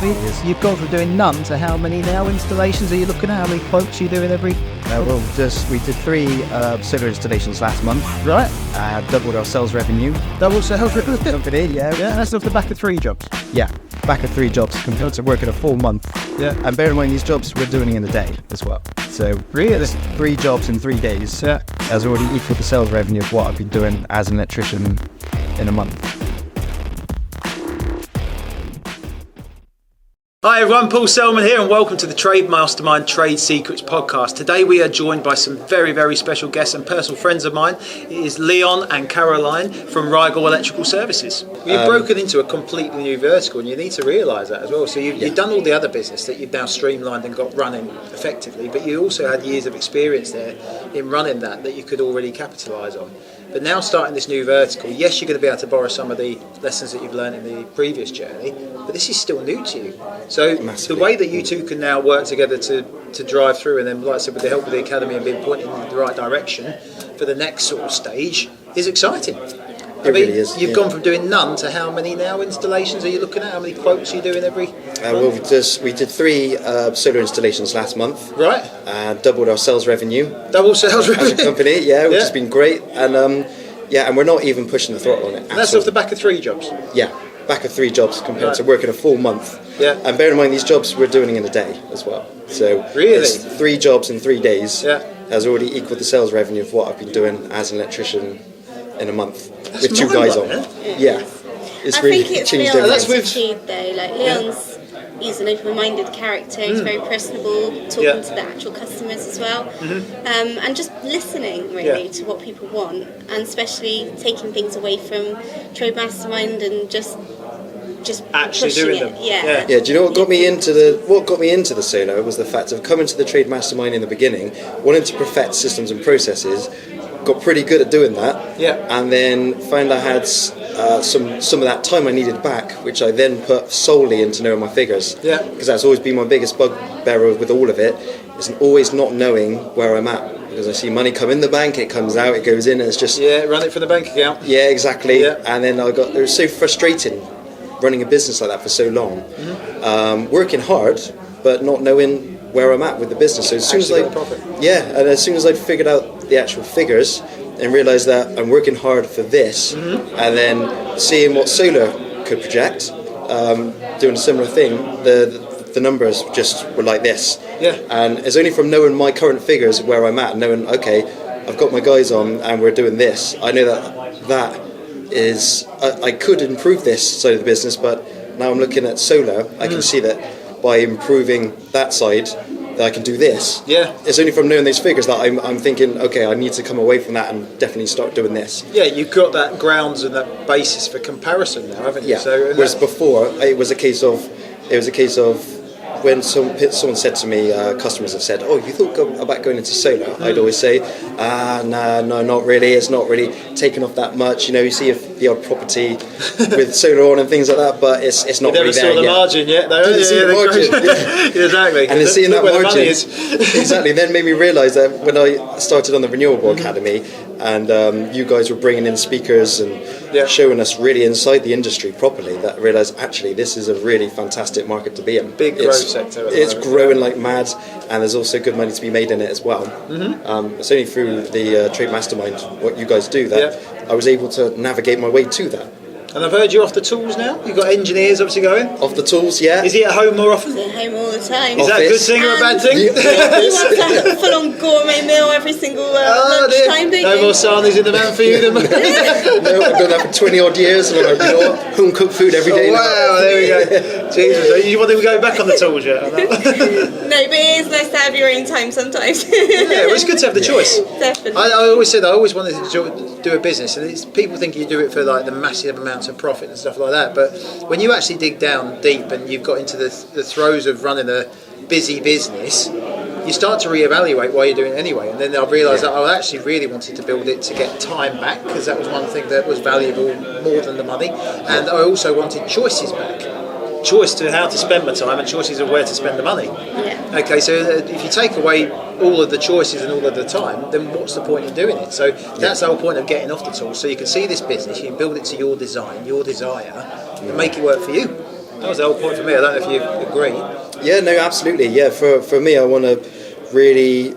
You've gone from doing none to how many now installations are you looking at? How many quotes are you doing every? We did 3 solar installations last month. Right. Doubled our sales revenue. Double sales revenue. Company, yeah. Yeah, that's off the back of 3 jobs. Yeah, back of 3 jobs compared to working a full month. Yeah. And bear in mind, these jobs we're doing in a day as well. So Really? 3 jobs in 3 days has already equaled the sales revenue of what I've been doing as an electrician in a month. Hi everyone, Paul Selman here and welcome to the Trade Mastermind Trade Secrets podcast. Today we are joined by some very, very special guests and personal friends of mine. It is Leon and Caroline from Renewables Electrical Services. You've broken into a completely new vertical and you need to realise that as well. So you've done all the other business that you've now streamlined and got running effectively, but you also had years of experience there in running that you could already capitalise on. But now starting this new vertical, yes, you're going to be able to borrow some of the lessons that you've learned in the previous journey, but this is still new to you. So the way that you two can now work together to drive through, and then, like I said, with the help of the Academy and being pointed in the right direction for the next sort of stage is exciting. It really is. You've gone from doing none to how many now installations are you looking at? How many quotes are you doing every month? We did 3 solar installations last month. Right. Doubled our sales revenue. Double sales revenue. As a company, which has been great. And and we're not even pushing the throttle on it. And that's off the back of 3 jobs. Yeah, back of 3 jobs compared to working a full month. Yeah. And bear in mind, these jobs we're doing in a day as well. So Really? it's 3 jobs in 3 days. Yeah. Has already equaled the sales revenue of what I've been doing as an electrician in a month. That's with 2 guys on. mind-blowing, Yeah. It's I really think it's changed Leon's everything. attitude though. Like he's an open-minded character. He's very personable, talking to the actual customers as well, and just listening really to what people want, and especially taking things away from Trade Mastermind and just Actually pushing doing it. them. Yeah. Yeah, do you know what got me into the solar was the fact of coming to the Trade Mastermind in the beginning, wanting to perfect systems and processes, got pretty good at doing that, and then found I had some of that time I needed back, which I then put solely into knowing my figures. Yeah. Because that's always been my biggest bugbear with all of it, is always not knowing where I'm at. Because I see money come in the bank, it comes out, it goes in, and it's just run it for the bank account. Yeah, exactly. Yeah. And then it was so frustrating running a business like that for so long, working hard but not knowing where I'm at with the business. So as soon as soon as I'd figured out the actual figures and realised that I'm working hard for this, and then seeing what solar could project, doing a similar thing, the numbers just were like this. Yeah. And it's only from knowing my current figures where I'm at, knowing okay, I've got my guys on and we're doing this. I know that is I could improve this side of the business, but now I'm looking at solar. I can see that by improving that side, that I can do this. Yeah. It's only from knowing these figures that I'm thinking, okay, I need to come away from that and definitely start doing this. Yeah, you've got that grounds and that basis for comparison now, haven't you? Yeah. So, whereas before, it was a case of when someone said to me, customers have said, "Oh, you thought about going into solar?" I'd always say, "No, not really. It's not really taking off that much. You know, you see the odd property with solar on and things like that, but it's not really there yet." Never saw the margin yet, though. Didn't see the margin. Yeah. Exactly. And then seeing that where margin, the money is. exactly, then made me realise that when I started on the Renewables Academy, and you guys were bringing in speakers and showing us really inside the industry properly, that I realised actually this is a really fantastic market to be in. Big growth sector. It's growing like mad, and there's also good money to be made in it as well. It's only through the Trade Mastermind, what you guys do, that I was able to navigate my way to that. And I've heard you're off the tools now. You've got engineers obviously going. Off the tools, yeah. Is he at home more often? He's at home all the time. Is that a good thing or a bad thing? He wants to have a full-on gourmet meal every single lunchtime, don't you? No more sarnies in the van for you then? No, I've done that for 20 odd years, and I'm like, you know what, home cooked food every day. Wow, there we go. Jesus, you want to go back on the tools yet? No, but it is nice to have your own time sometimes. Yeah, well, it's good to have the choice. Definitely. I always said I always wanted to do a business, and people think you do it for like the massive amounts of profit and stuff like that, but when you actually dig down deep and you've got into the throes of running a busy business, you start to reevaluate why you're doing it anyway. And then I realised that I actually really wanted to build it to get time back, because that was one thing that was valuable more than the money, and I also wanted choices back. Choice to how to spend my time and choices of where to spend the money. Yeah. Okay, so if you take away all of the choices and all of the time, then what's the point in doing it? So that's the whole point of getting off the tools. So you can see this business, you can build it to your design, your desire, and make it work for you. That was the whole point for me. I don't know if you agree. Yeah, no, absolutely. Yeah, for me, I want to really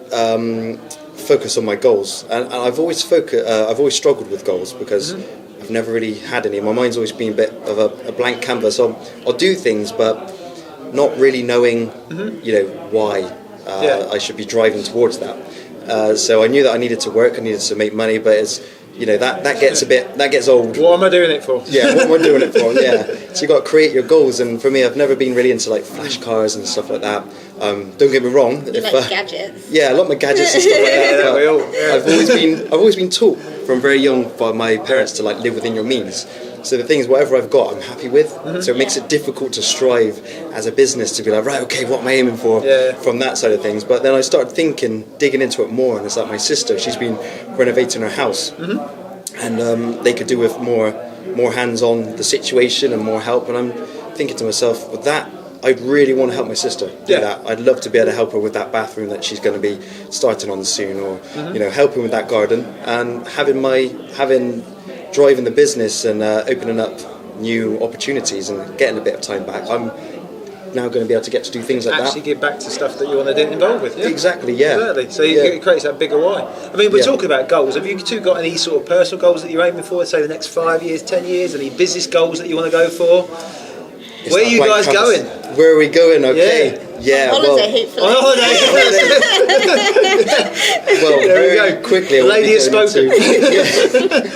focus on my goals, and I've always struggled with goals because I've never really had any. My mind's always been a bit of a blank canvas. I'll do things, but not really knowing, why I should be driving towards that. So I knew that I needed to work, I needed to make money, but it's that gets old. What am I doing it for? Yeah, what am I doing it for? Yeah. So you got to create your goals, and for me, I've never been really into like flash cars and stuff like that. Don't get me wrong. You like gadgets? Yeah, I like my gadgets and stuff like that. I've always been taught from very young by my parents to like live within your means. So the thing is, whatever I've got, I'm happy with. So it makes it difficult to strive as a business to be like, right, okay, what am I aiming for from that side of things? But then I started digging into it more, and it's like my sister, she's been renovating her house, and they could do with more hands on the situation and more help. And I'm thinking to myself, with that, I really want to help my sister do that. I'd love to be able to help her with that bathroom that she's going to be starting on soon, or helping with that garden, and driving the business and opening up new opportunities and getting a bit of time back. I'm now going to be able to get to do things like actually give back to stuff that you want to get involved with. Exactly, yeah. Exactly. So it creates that bigger why. I mean, we're talking about goals. Have you two got any sort of personal goals that you're aiming for, say the next 5 years, 10 years? Any business goals that you want to go for? Where are you guys going? Where are we going? Okay. Yeah. Holiday, hopefully. On holiday. Well, very quickly. The lady has spoken.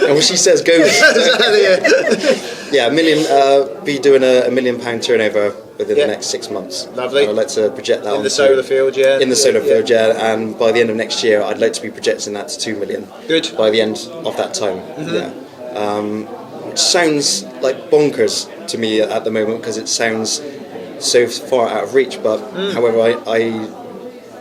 And when she says go. Yeah, be doing a £1 million turnover within the next 6 months. Lovely. And I'd like to project that in the solar field, yeah. In the solar field, yeah. And by the end of next year, I'd like to be projecting that to 2 million. Good. By the end of that time, yeah. Which sounds like bonkers to me at the moment because it sounds so far out of reach. But however, I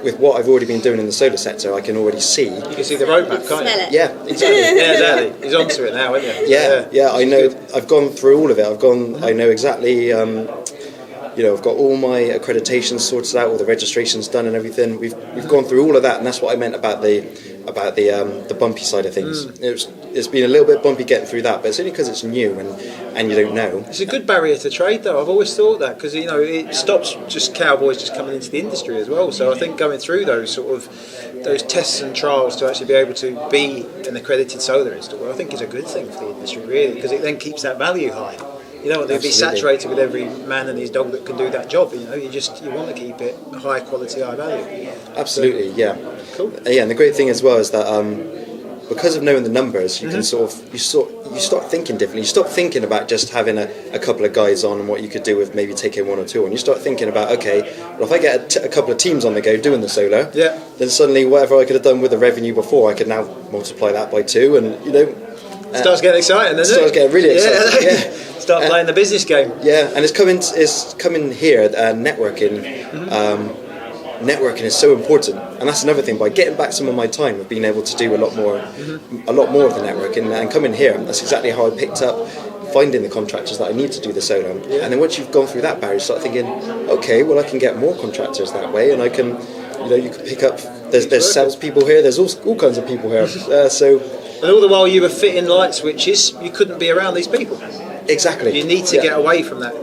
with what I've already been doing in the solar sector, I can already see. You can see the roadmap, can't you? Yeah, exactly. Yeah, exactly. He's onto it now, isn't he? Yeah. I know. I've gone through all of it. I know exactly. I've got all my accreditations sorted out, all the registrations done, and everything. We've gone through all of that, and that's what I meant about the bumpy side of things. It's been a little bit bumpy getting through that, but it's only because it's new and you don't know. It's a good barrier to trade, though. I've always thought that because it stops just cowboys just coming into the industry as well. So I think going through those tests and trials to actually be able to be an accredited solar installer, I think is a good thing for the industry, really, because it then keeps that value high. You don't want to be saturated with every man and his dog that can do that job. You want to keep it high quality, high value. Absolutely, yeah. Cool. Yeah, and the great thing as well is that because of knowing the numbers, you can you start thinking differently. You stop thinking about just having a couple of guys on and what you could do with maybe taking one or two on. You start thinking about, okay, well, if I get a couple of teams on the go doing the solar, then suddenly whatever I could have done with the revenue before, I could now multiply that by 2, and it starts getting exciting, doesn't it? Starts getting really exciting. Yeah. Start playing the business game. Yeah, and it's coming here. Networking. Networking is so important, and that's another thing. By getting back some of my time of being able to do a lot more of the networking, and coming here, that's exactly how I picked up finding the contractors that I need to do the solar. And then once you've gone through that barrier, you start thinking, okay, well, I can get more contractors that way, and I can, you can pick up. There's salespeople here. There's all kinds of people here. And all the while you were fitting light switches, you couldn't be around these people. Exactly. You need to get away from that.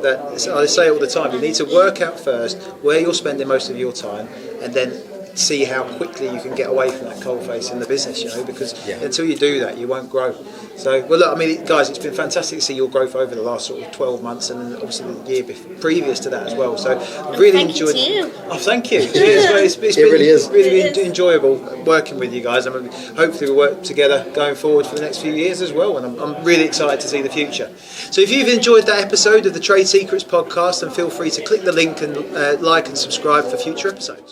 I say all the time, you need to work out first where you're spending most of your time, and then see how quickly you can get away from that coalface in the business, because until you do that, you won't grow. So, well, look, I mean, guys, it's been fantastic to see your growth over the last sort of 12 months, and then obviously the year previous to that as well. So, I really enjoyed. Oh, thank you. It's really been enjoyable working with you guys. I mean, hopefully we'll work together going forward for the next few years as well, and I'm really excited to see the future. So, if you've enjoyed that episode of the Trade Secrets podcast, then feel free to click the link and like and subscribe for future episodes.